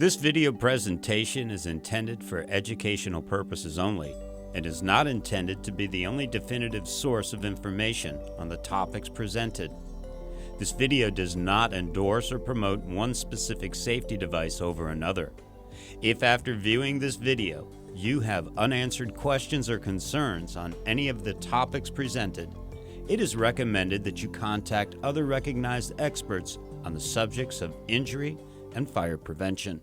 This video presentation is intended for educational purposes only and is not intended to be the only definitive source of information on the topics presented. This video does not endorse or promote one specific safety device over another. If after viewing this video you have unanswered questions or concerns on any of the topics presented, it is recommended that you contact other recognized experts on the subjects of injury and fire prevention.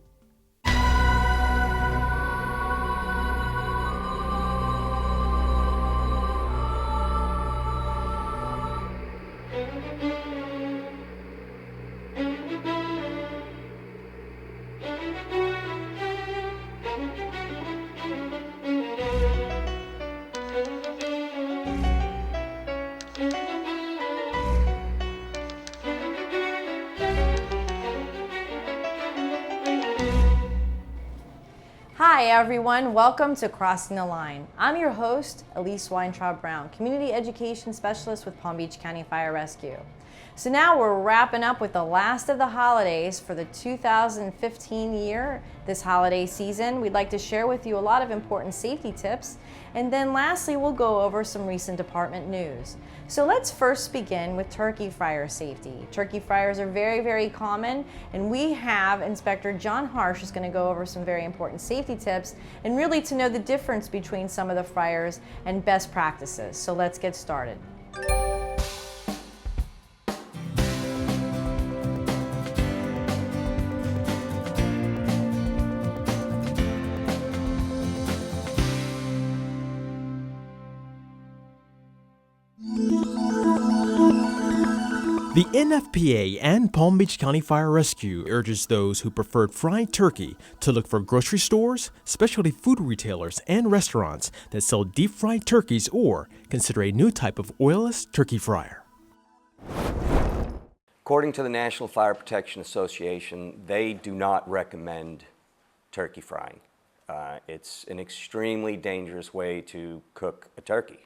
Hi everyone, welcome to Crossing the Line. I'm your host, Elise Weintraub-Brown, Community Education Specialist with Palm Beach County Fire Rescue. So now we're wrapping up with the last of the holidays for the 2015 year. This holiday season, we'd like to share with you a lot of important safety tips, and then lastly we'll go over some recent department news. So let's first begin with turkey fryer safety. Turkey fryers are very common, and we have Inspector John Harsh who's going to go over some very important safety tips and really to know the difference between some of the fryers and best practices. So let's get started. The NFPA and Palm Beach County Fire Rescue urges those who prefer fried turkey to look for grocery stores, specialty food retailers, and restaurants that sell deep-fried turkeys or consider a new type of oilless turkey fryer. According to the National Fire Protection Association, they do not recommend turkey frying. It's an extremely dangerous way to cook a turkey.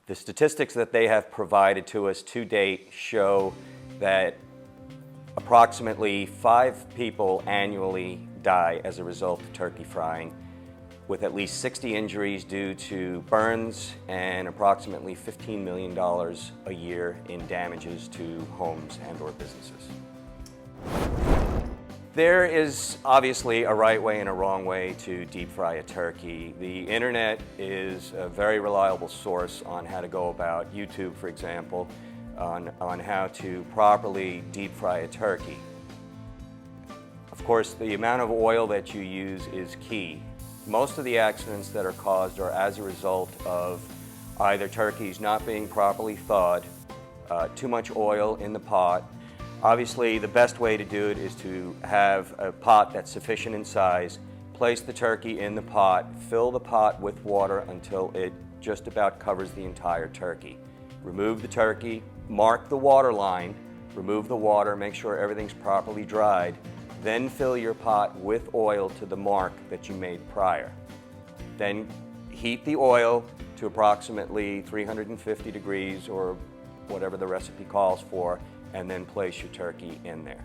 The statistics that they have provided to us to date show that approximately 5 people annually die as a result of turkey frying, with at least 60 injuries due to burns and approximately $15 million a year in damages to homes and or businesses. There is obviously a right way and a wrong way to deep fry a turkey. The internet is a very reliable source on how to go about, YouTube for example, on how to properly deep fry a turkey. Of course, the amount of oil that you use is key. Most of the accidents that are caused are as a result of either turkeys not being properly thawed, too much oil in the pot. Obviously, the best way to do it is to have a pot that's sufficient in size, place the turkey in the pot, fill the pot with water until it just about covers the entire turkey. Remove the turkey, mark the water line, remove the water, make sure everything's properly dried, then fill your pot with oil to the mark that you made prior. Then heat the oil to approximately 350 degrees or whatever the recipe calls for, and then place your turkey in there.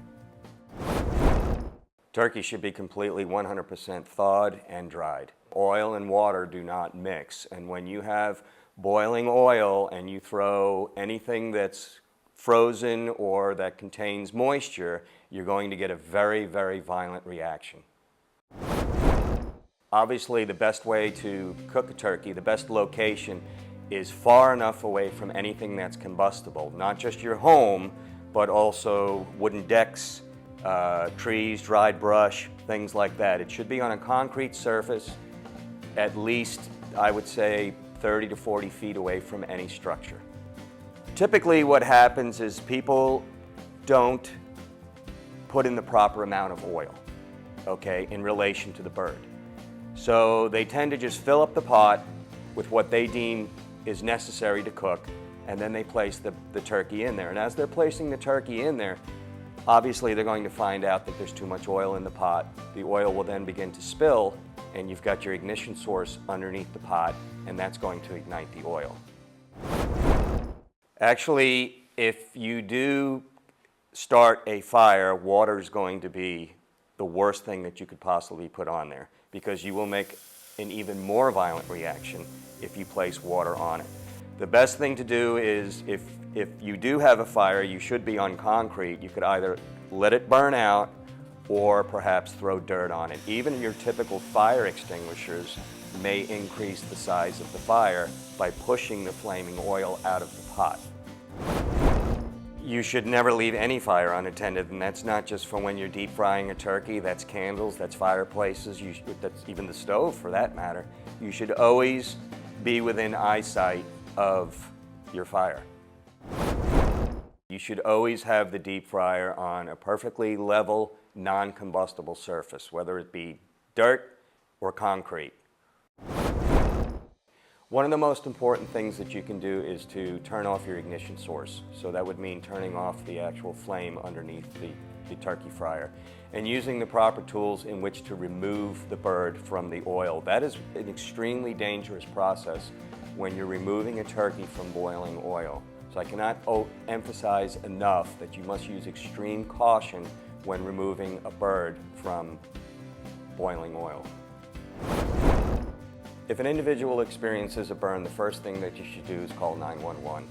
Turkey should be completely 100% thawed and dried. Oil and water do not mix, and when you have boiling oil and you throw anything that's frozen or that contains moisture, you're going to get a very violent reaction. Obviously, the best way to cook a turkey, the best location, is far enough away from anything that's combustible, not just your home, but also wooden decks, trees, dried brush, things like that. It should be on a concrete surface, at least, I would say, 30 to 40 feet away from any structure. Typically what happens is people don't put in the proper amount of oil, okay, in relation to the bird. So they tend to just fill up the pot with what they deem is necessary to cook, and then they place the turkey in there. And as they're placing the turkey in there, obviously they're going to find out that there's too much oil in the pot. The oil will then begin to spill, and you've got your ignition source underneath the pot, and that's going to ignite the oil. Actually, if you do start a fire, water is going to be the worst thing that you could possibly put on there, because you will make an even more violent reaction if you place water on it. The best thing to do is, if you do have a fire, you should be on concrete. You could either let it burn out or perhaps throw dirt on it. Even your typical fire extinguishers may increase the size of the fire by pushing the flaming oil out of the pot. You should never leave any fire unattended, and that's not just for when you're deep frying a turkey. That's candles, that's fireplaces, that's even the stove for that matter. You should always be within eyesight of your fire. You should always have the deep fryer on a perfectly level, non-combustible surface, whether it be dirt or concrete. One of the most important things that you can do is to turn off your ignition source. So that would mean turning off the actual flame underneath the turkey fryer and using the proper tools in which to remove the bird from the oil. That is an extremely dangerous process when you're removing a turkey from boiling oil. So I cannot emphasize enough that you must use extreme caution when removing a bird from boiling oil. If an individual experiences a burn, the first thing that you should do is call 911.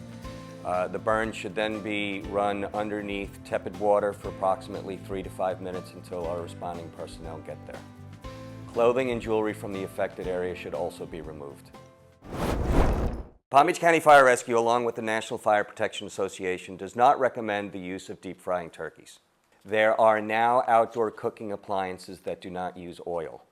The burn should then be run underneath tepid water for approximately 3 to 5 minutes until our responding personnel get there. Clothing and jewelry from the affected area should also be removed. Palm Beach County Fire Rescue, along with the National Fire Protection Association, does not recommend the use of deep frying turkeys. There are now outdoor cooking appliances that do not use oil.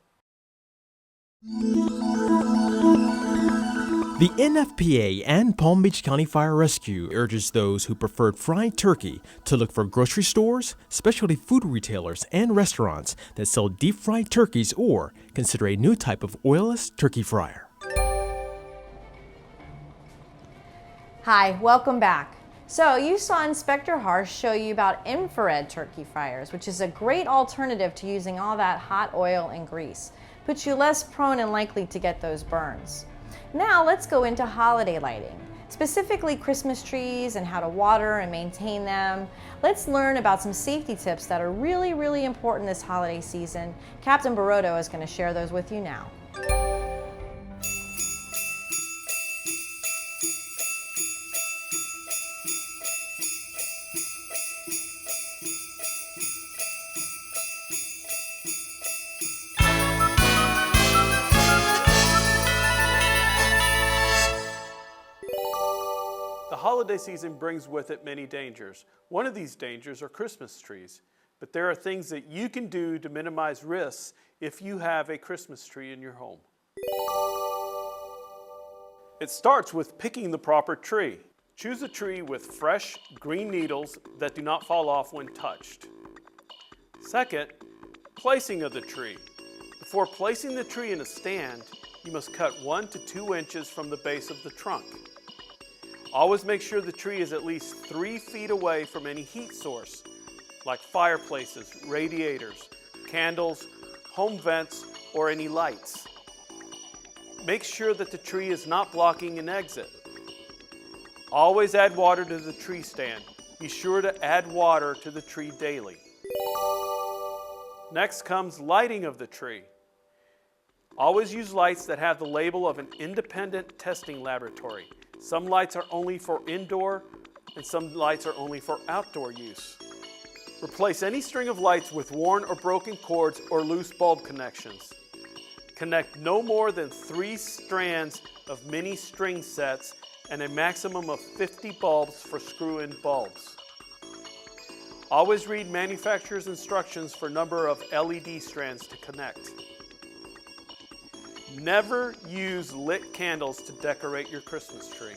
The NFPA and Palm Beach County Fire Rescue urges those who preferred fried turkey to look for grocery stores, specialty food retailers, and restaurants that sell deep-fried turkeys or consider a new type of oilless turkey fryer. Hi, welcome back. So you saw Inspector Harsh show you about infrared turkey fryers, which is a great alternative to using all that hot oil and grease. Puts you less prone and likely to get those burns. Now let's go into holiday lighting, specifically Christmas trees and how to water and maintain them. Let's learn about some safety tips that are really, really important this holiday season. Captain Baroto is going to share those with you now. The holiday season brings with it many dangers. One of these dangers are Christmas trees, but there are things that you can do to minimize risks if you have a Christmas tree in your home. It starts with picking the proper tree. Choose a tree with fresh green needles that do not fall off when touched. Second, placing of the tree. Before placing the tree in a stand, you must cut 1 to 2 inches from the base of the trunk. Always make sure the tree is at least 3 feet away from any heat source, like fireplaces, radiators, candles, home vents, or any lights. Make sure that the tree is not blocking an exit. Always add water to the tree stand. Be sure to add water to the tree daily. Next comes lighting of the tree. Always use lights that have the label of an independent testing laboratory. Some lights are only for indoor and some lights are only for outdoor use. Replace any string of lights with worn or broken cords or loose bulb connections. Connect no more than 3 strands of mini string sets and a maximum of 50 bulbs for screw-in bulbs. Always read manufacturer's instructions for number of LED strands to connect. Never use lit candles to decorate your Christmas tree.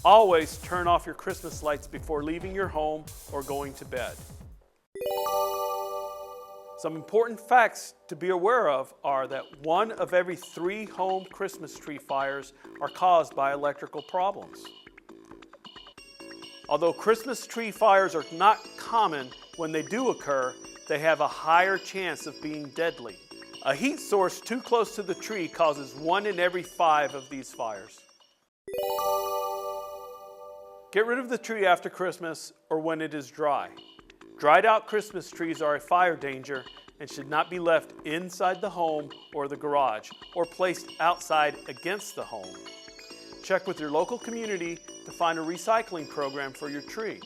Always turn off your Christmas lights before leaving your home or going to bed. Some important facts to be aware of are that 1 of every 3 home Christmas tree fires are caused by electrical problems. Although Christmas tree fires are not common, when they do occur, they have a higher chance of being deadly. A heat source too close to the tree causes 1 in every 5 of these fires. Get rid of the tree after Christmas or when it is dry. Dried out Christmas trees are a fire danger and should not be left inside the home or the garage or placed outside against the home. Check with your local community to find a recycling program for your tree.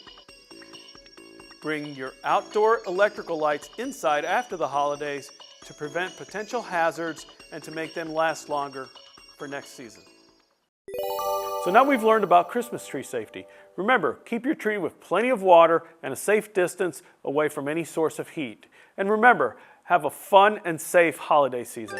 Bring your outdoor electrical lights inside after the holidays to prevent potential hazards and to make them last longer for next season. So now we've learned about Christmas tree safety. Remember, keep your tree with plenty of water and a safe distance away from any source of heat. And remember, have a fun and safe holiday season.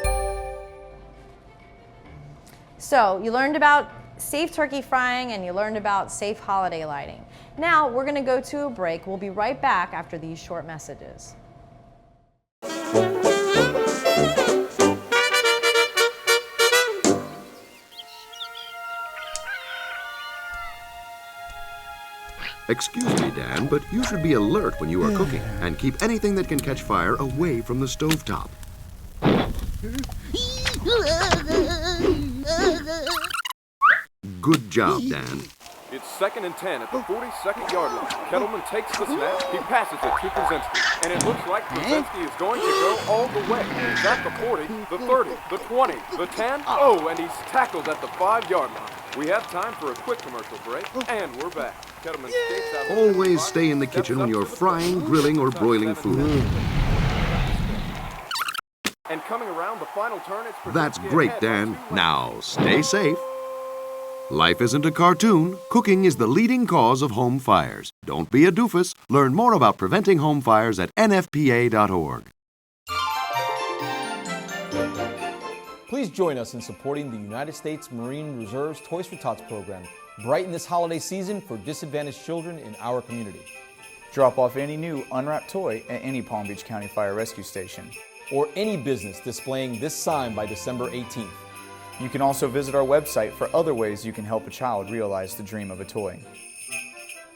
So you learned about safe turkey frying and you learned about safe holiday lighting. Now we're going to go to a break. We'll be right back after these short messages. Excuse me, Dan, but you should be alert when you are cooking and keep anything that can catch fire away from the stovetop. Good job, Dan. It's 2nd and 10 at the 42nd yard line. Kettleman takes the snap, he passes it to Krasinski, and it looks like Krasinski is going to go all the way. He's at the 40, the 30, the 20, the 10, oh, and he's tackled at the 5-yard line. We have time for a quick commercial break, and we're back. Kettleman skates out. Always stay in the kitchen when you're frying, grilling, or broiling food. And coming around the final turn, it's That's Krasinski great, ahead Dan. by 2 lanes. Now, stay safe. Life isn't a cartoon. Cooking is the leading cause of home fires. Don't be a doofus. Learn more about preventing home fires at nfpa.org. Please join us in supporting the United States Marine Reserve's Toys for Tots program. Brighten this holiday season for disadvantaged children in our community. Drop off any new unwrapped toy at any Palm Beach County Fire Rescue Station. Or any business displaying this sign by December 18th. You can also visit our website for other ways you can help a child realize the dream of a toy.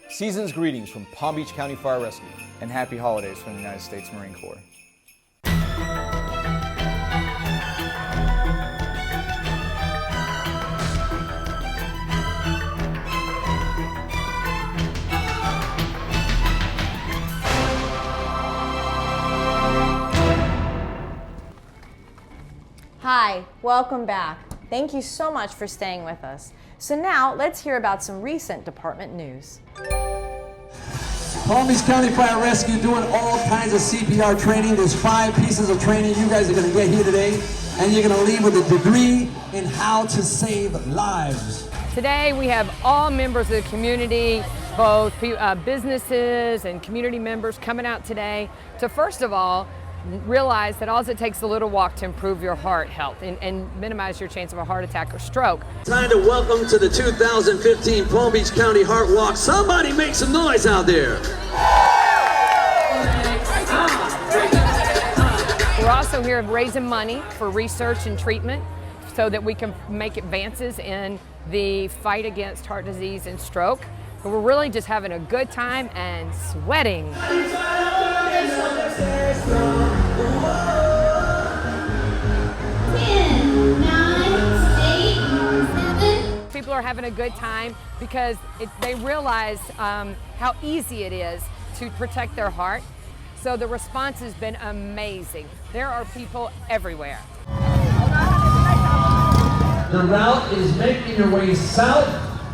Season's greetings from Palm Beach County Fire Rescue. And happy holidays from the United States Marine Corps. Hi, welcome back. Thank you so much for staying with us. So now let's hear about some recent department news. Palm Beach County Fire Rescue doing all kinds of CPR training. There's 5 pieces of training you guys are going to get here today, and you're going to leave with a degree in how to save lives. Today we have all members of the community, both businesses and community members coming out today to, first of all, realize that all it takes is a little walk to improve your heart health and minimize your chance of a heart attack or stroke. Time to welcome to the 2015 Palm Beach County Heart Walk. Somebody make some noise out there. We're also here raising money for research and treatment so that we can make advances in the fight against heart disease and stroke. But we're really just having a good time and sweating. People are having a good time because they realize how easy it is to protect their heart. So the response has been amazing. There are people everywhere. The route is making your way south,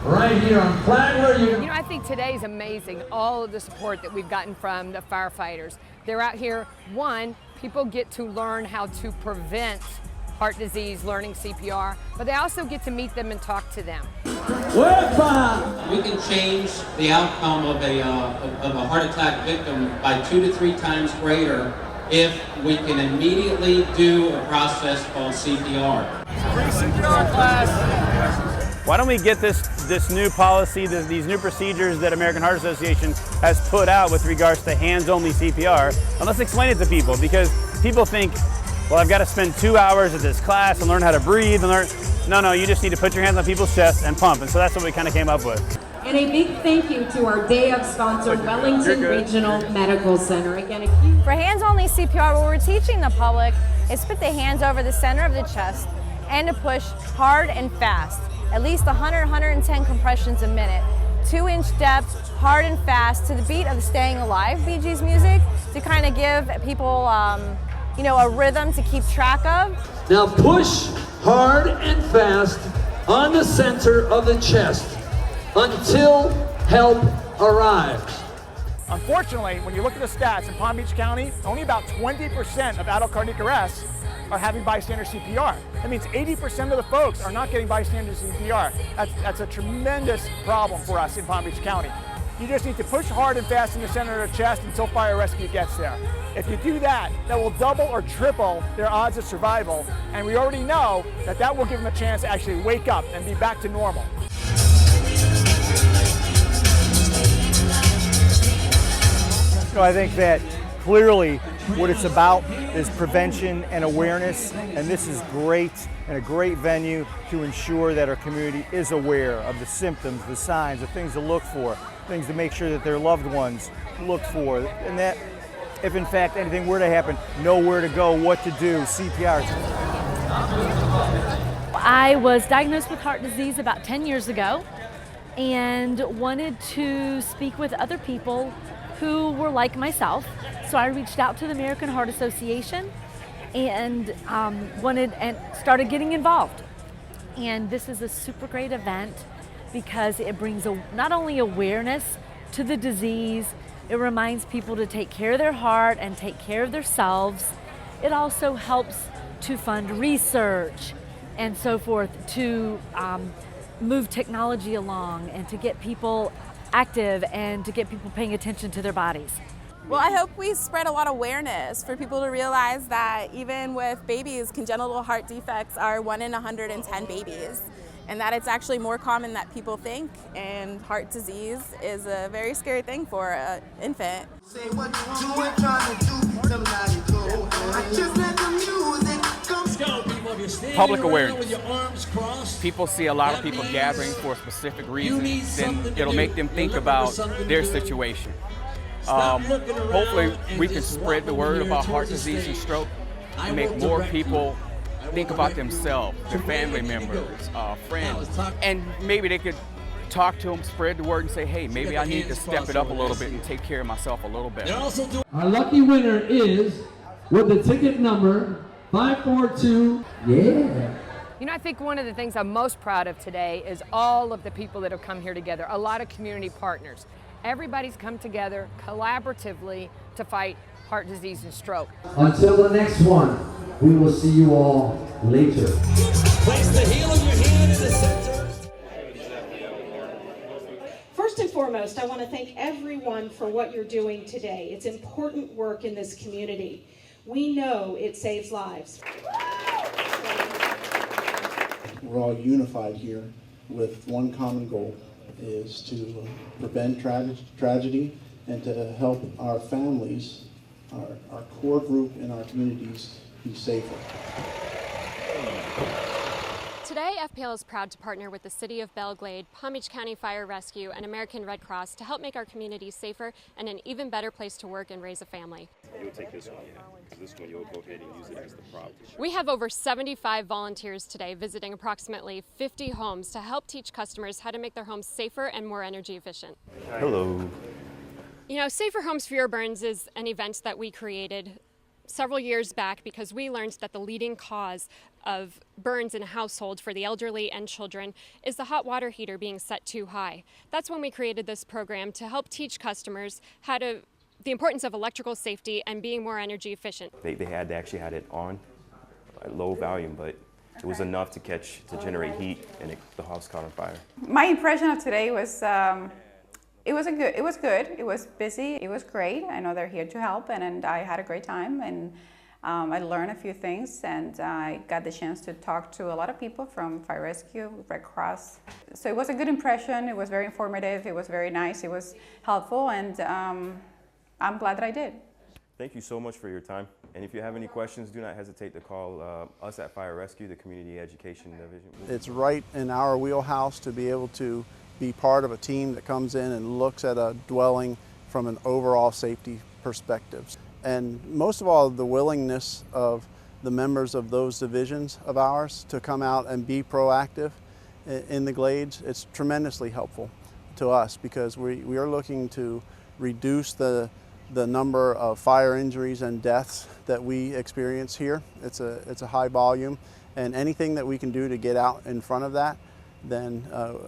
right here on Flagler. You know, I think today's amazing, all of the support that we've gotten from the firefighters. They're out here, one, people get to learn how to prevent heart disease, learning CPR, but they also get to meet them and talk to them. We can change the outcome of a heart attack victim by 2 to 3 times greater if we can immediately do a process called CPR. Free CPR class. Why don't we get this new policy, these new procedures that American Heart Association has put out with regards to hands-only CPR, and let's explain it to people, because people think, well, I've got to spend 2 hours at this class and learn how to breathe and learn. No, you just need to put your hands on people's chests and pump. And so that's what we kind of came up with. And a big thank you to our day of sponsor, Wellington Regional Medical Center. Again, a huge... For hands-only CPR, what we're teaching the public is put the hands over the center of the chest and to push hard and fast, at least 100, 110 compressions a minute 2-inch depth, hard and fast, to the beat of Staying Alive Bee Gees music, to kind of give people, you know, a rhythm to keep track of. Now push hard and fast on the center of the chest until help arrives. Unfortunately, when you look at the stats in Palm Beach County, only about 20% of adult cardiac arrests are having bystander CPR. That means 80% of the folks are not getting bystander CPR. That's a tremendous problem for us in Palm Beach County. You just need to push hard and fast in the center of the chest until fire rescue gets there. If you do that, that will double or triple their odds of survival, and we already know that that will give them a chance to actually wake up and be back to normal. So I think that clearly what it's about is prevention and awareness, and this is great and a great venue to ensure that our community is aware of the symptoms, the signs, the things to look for, things to make sure that their loved ones look for, and that if in fact anything were to happen, know where to go, what to do, CPR. I was diagnosed with heart disease about 10 years ago and wanted to speak with other people who were like myself. So I reached out to the American Heart Association and started getting involved. And this is a super great event because it brings not only awareness to the disease, it reminds people to take care of their heart and take care of themselves. It also helps to fund research and so forth, to move technology along and to get people active and to get people paying attention to their bodies. Well, I hope we spread a lot of awareness for people to realize that even with babies, congenital heart defects are 1 in 110 babies, and that it's actually more common than people think, and heart disease is a very scary thing for an infant. Public awareness. People see a lot of people gathering for a specific reason, then it'll make them think about their situation. Hopefully we can spread the word about heart disease and stroke and make more people think about themselves, their family members, friends, and maybe they could talk to them, spread the word and say, hey, maybe I need to step it up a little bit and take care of myself a little better. Our lucky winner is, with the ticket number 542, yeah. You know, I think one of the things I'm most proud of today is all of the people that have come here together, a lot of community partners. Everybody's come together collaboratively to fight heart disease and stroke. Until the next one, we will see you all later. Place the heel of your hand in the center. First and foremost, I want to thank everyone for what you're doing today. It's important work in this community. We know it saves lives. We're all unified here with one common goal, is to prevent tragedy and to help our families, our core group in our communities be safer. Today, FPL is proud to partner with the City of Belle Glade, Palm Beach County Fire Rescue, and American Red Cross to help make our communities safer and an even better place to work and raise a family. You'll take this one, yeah, because this one you'll go ahead and use it as the prop. We have over 75 volunteers today visiting approximately 50 homes to help teach customers how to make their homes safer and more energy efficient. Hello. You know, Safer Homes for Your Burns is an event that we created several years back because we learned that the leading cause of burns in a household for the elderly and children is the hot water heater being set too high. That's when we created this program to help teach customers the importance of electrical safety and being more energy efficient. They actually had it on at low volume, but it was enough to generate heat, and the house caught on fire. My impression of today was it was good. It was busy. It was great. I know they're here to help, and I had a great time, and I learned a few things, and I got the chance to talk to a lot of people from Fire Rescue, Red Cross. So it was a good impression. It was very informative. It was very nice. It was helpful, and I'm glad that I did. Thank you so much for your time. And if you have any questions, do not hesitate to call us at Fire Rescue, the Community Education Division. It's right in our wheelhouse to be able to be part of a team that comes in and looks at a dwelling from an overall safety perspective. And most of all, the willingness of the members of those divisions of ours to come out and be proactive in the glades, it's tremendously helpful to us because we are looking to reduce the number of fire injuries and deaths that we experience here. It's a high volume, and anything that we can do to get out in front of that, then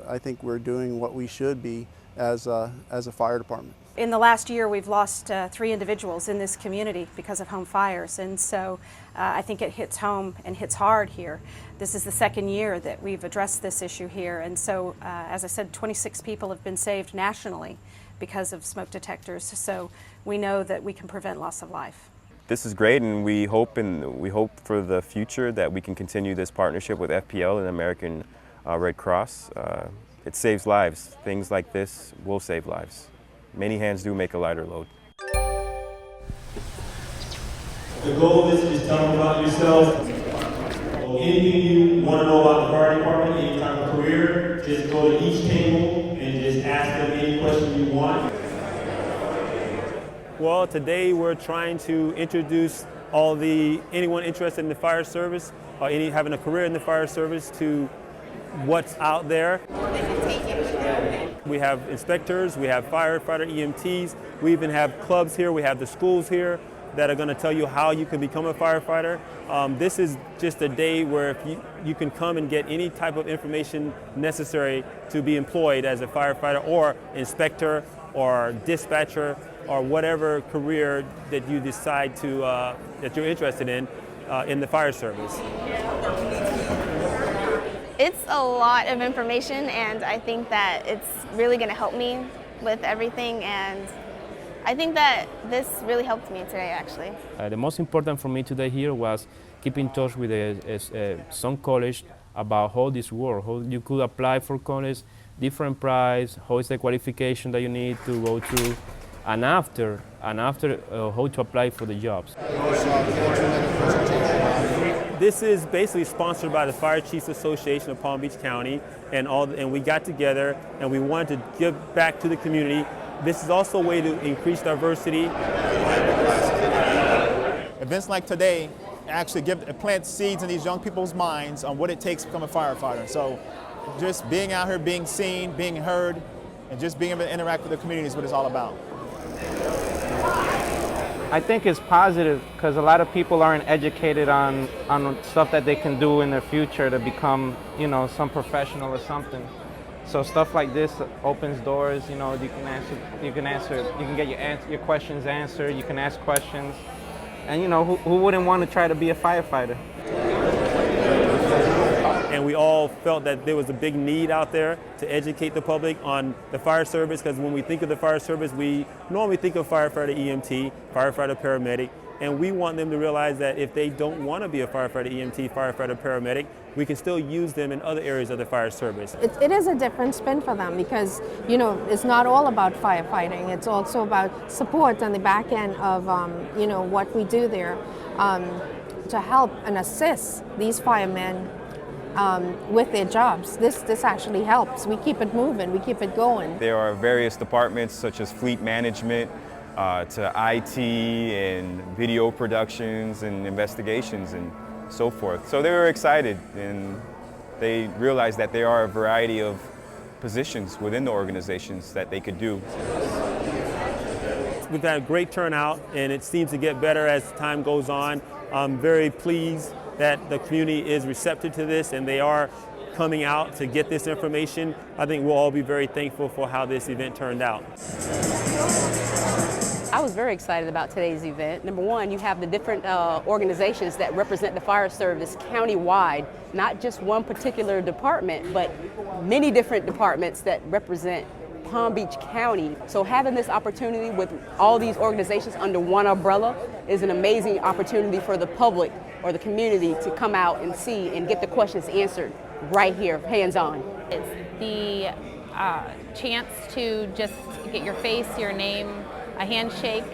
I think we're doing what we should be as a fire department. In the last year, we've lost 3 individuals in this community because of home fires, and so I think it hits home and hits hard here. This is the 2nd year that we've addressed this issue here, and so, as I said, 26 people have been saved nationally because of smoke detectors, so we know that we can prevent loss of life. This is great, and we hope for the future that we can continue this partnership with FPL and American Red Cross. It saves lives. Things like this will save lives. Many hands do make a lighter load. The goal is to tell them about yourself. Anything you want to know about the fire department, any type of career, just go to each table and just ask them any question you want. Well, today we're trying to introduce anyone interested in the fire service or having a career in the fire service to what's out there. We have inspectors, we have firefighter EMTs, we even have clubs here, we have the schools here that are going to tell you how you can become a firefighter. This is just a day where if you can come and get any type of information necessary to be employed as a firefighter or inspector or dispatcher or whatever career that you decide that you're interested in the fire service. It's a lot of information, and I think that it's really going to help me with everything, and I think that this really helped me today, actually. The most important for me today here was keep in touch with some college about how this works, how you could apply for college, different price, how is the qualification that you need to go through, and after how to apply for the jobs. This is basically sponsored by the Fire Chiefs Association of Palm Beach County, and we got together and we wanted to give back to the community. This is also a way to increase diversity. Events like today actually plant seeds in these young people's minds on what it takes to become a firefighter. So just being out here, being seen, being heard, and just being able to interact with the community is what it's all about. I think it's positive because a lot of people aren't educated on stuff that they can do in their future to become, some professional or something. So stuff like this opens doors. You can get your questions answered. You can ask questions, and who wouldn't want to try to be a firefighter? And we all felt that there was a big need out there to educate the public on the fire service, because when we think of the fire service, we normally think of firefighter EMT, firefighter paramedic, and we want them to realize that if they don't want to be a firefighter EMT, firefighter paramedic, we can still use them in other areas of the fire service. It is a different spin for them because, it's not all about firefighting. It's also about support on the back end of, what we do there to help and assist these firemen with their jobs. This actually helps. We keep it moving, we keep it going. There are various departments such as fleet management, to IT and video productions and investigations and so forth. So they were excited, and they realized that there are a variety of positions within the organizations that they could do. We've had a great turnout, and it seems to get better as time goes on. I'm very pleased that the community is receptive to this and they are coming out to get this information. I think we'll all be very thankful for how this event turned out. I was very excited about today's event. Number one, you have the different organizations that represent the fire service countywide, not just one particular department, but many different departments that represent Palm Beach County. So having this opportunity with all these organizations under one umbrella is an amazing opportunity for the public or the community to come out and see and get the questions answered right here, hands-on. It's the chance to just get your face, your name, a handshake.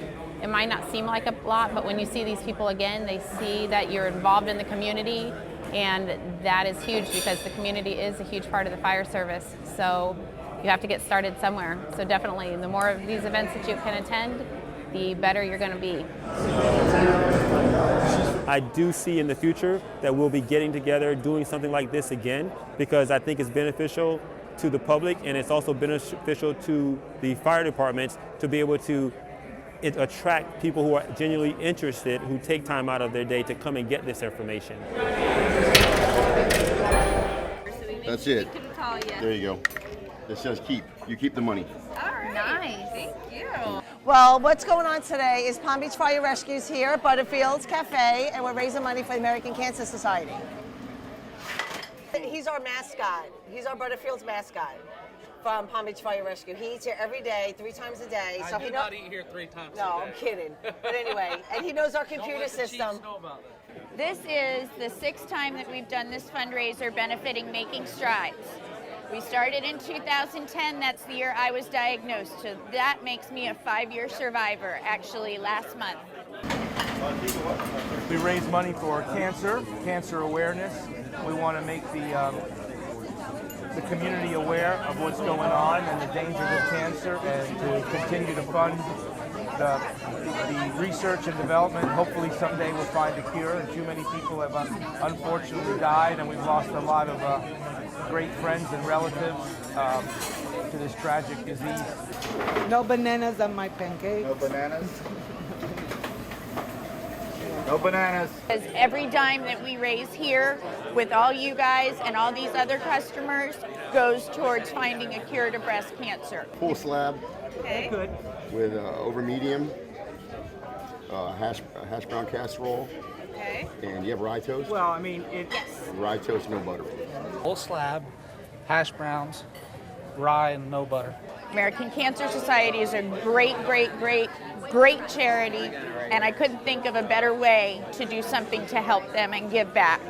It might not seem like a lot, but when you see these people again, they see that you're involved in the community, and that is huge because the community is a huge part of the fire service. So you have to get started somewhere. So definitely, the more of these events that you can attend, the better you're going to be. I do see in the future that we'll be getting together, doing something like this again, because I think it's beneficial to the public, and it's also beneficial to the fire departments to be able to attract people who are genuinely interested, who take time out of their day to come and get this information. That's it. There you go. It says keep. You keep the money. All right. Nice. Thank you. Well, what's going on today is Palm Beach Fire Rescue's here at Butterfield's Cafe, and we're raising money for the American Cancer Society. He's our mascot. He's our Butterfield's mascot from Palm Beach Fire Rescue. He eats here every day, 3 times a day. I do not eat here 3 times a day. No, I'm kidding. But anyway, and he knows our computer system. This is the 6th time that we've done this fundraiser benefiting Making Strides. We started in 2010, that's the year I was diagnosed, so that makes me a 5-year survivor, actually last month. We raise money for cancer awareness. We want to make the community aware of what's going on and the dangers of cancer, and to continue to fund the research and development. Hopefully someday we'll find a cure, and too many people have unfortunately died, and we've lost a lot of great friends and relatives to this tragic disease. No bananas on my pancakes. No bananas? No bananas. Because every dime that we raise here with all you guys and all these other customers goes towards finding a cure to breast cancer. Full slab. Okay. Good. With over medium, hash brown casserole. Okay. And you have rye toast? Well, I mean, Yes. Rye toast, no butter. Whole slab, hash browns, rye, and no butter. American Cancer Society is a great, great, great, great charity, and I couldn't think of a better way to do something to help them and give back.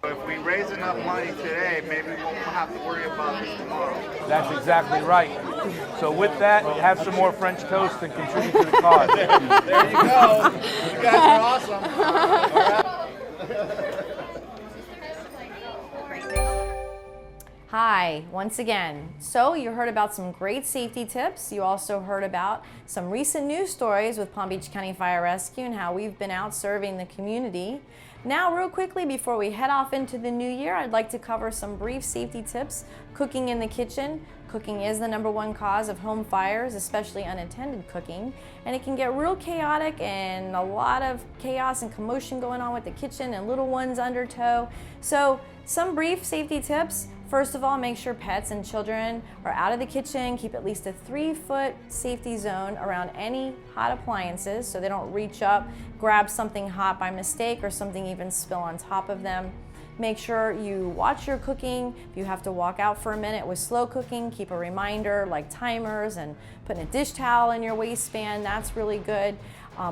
If we raise enough money today, maybe we won't have to worry about this tomorrow. That's exactly right. So with that, have some more French toast and contribute to the cause. There you go. You guys are awesome. Hi, once again. So you heard about some great safety tips. You also heard about some recent news stories with Palm Beach County Fire Rescue and how we've been out serving the community. Now, real quickly, before we head off into the new year, I'd like to cover some brief safety tips. Cooking in the kitchen. Cooking is the #1 cause of home fires, especially unattended cooking. And it can get real chaotic and a lot of chaos and commotion going on with the kitchen and little ones under tow. So some brief safety tips. First of all, make sure pets and children are out of the kitchen. Keep at least a 3-foot safety zone around any hot appliances so they don't reach up, grab something hot by mistake, or something even spill on top of them. Make sure you watch your cooking. If you have to walk out for a minute with slow cooking, keep a reminder like timers and putting a dish towel in your waistband. That's really good.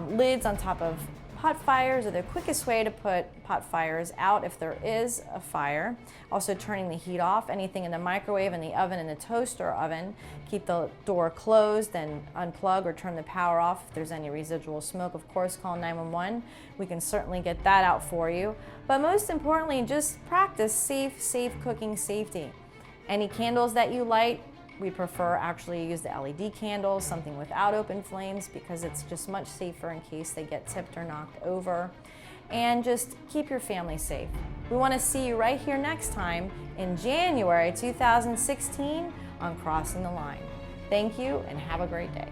Lids on top of pot fires are the quickest way to put pot fires out if there is a fire. Also turning the heat off. Anything in the microwave, in the oven, in the toaster oven. Keep the door closed and unplug or turn the power off if there's any residual smoke. Of course, call 911. We can certainly get that out for you. But most importantly, just practice safe cooking safety. Any candles that you light, we prefer actually use the LED candles, something without open flames, because it's just much safer in case they get tipped or knocked over. And just keep your family safe. We want to see you right here next time in January 2016 on Crossing the Line. Thank you and have a great day.